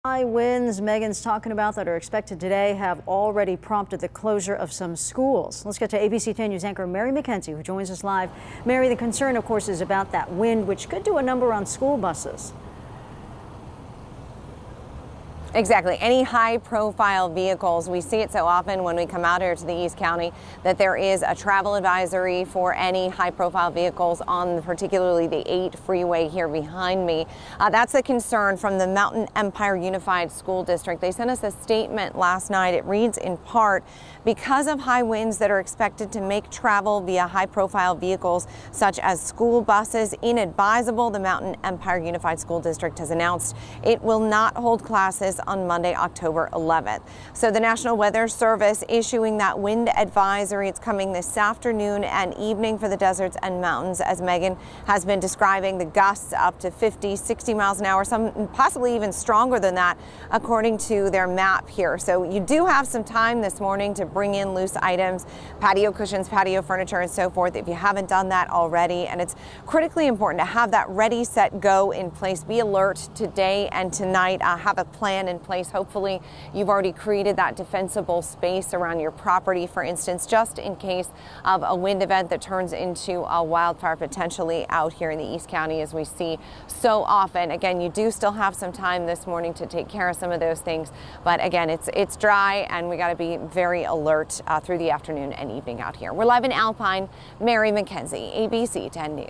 High winds Megan's talking about that are expected today have already prompted the closure of some schools. Let's get to ABC 10 News anchor Mary McKenzie, who joins us live. Mary, the concern, of course, is about that wind, which could do a number on school buses. Exactly. Any high-profile vehicles, we see it so often when we come out here to the East County that there is a travel advisory for any high-profile vehicles on particularly the 8 freeway here behind me. That's a concern from the Mountain Empire Unified School District. They sent us a statement last night. It reads in part, because of high winds that are expected to make travel via high-profile vehicles such as school buses inadvisable, the Mountain Empire Unified School District has announced it will not hold classes on Monday, October 11th. So the National Weather Service issuing that wind advisory. It's coming this afternoon and evening for the deserts and mountains, as Megan has been describing, the gusts up to 50, 60 miles an hour, some possibly even stronger than that, according to their map here. So you do have some time this morning to bring in loose items, patio cushions, patio furniture, and so forth, if you haven't done that already. And it's critically important to have that ready, set, go in place. Be alert today and tonight. Have a plan in place. Hopefully you've already created that defensible space around your property, for instance, just in case of a wind event that turns into a wildfire potentially out here in the East County, as we see so often. Again, you do still have some time this morning to take care of some of those things, but again, it's dry and we got to be very alert through the afternoon and evening out here. We're live in Alpine. Mary McKenzie, ABC 10 News.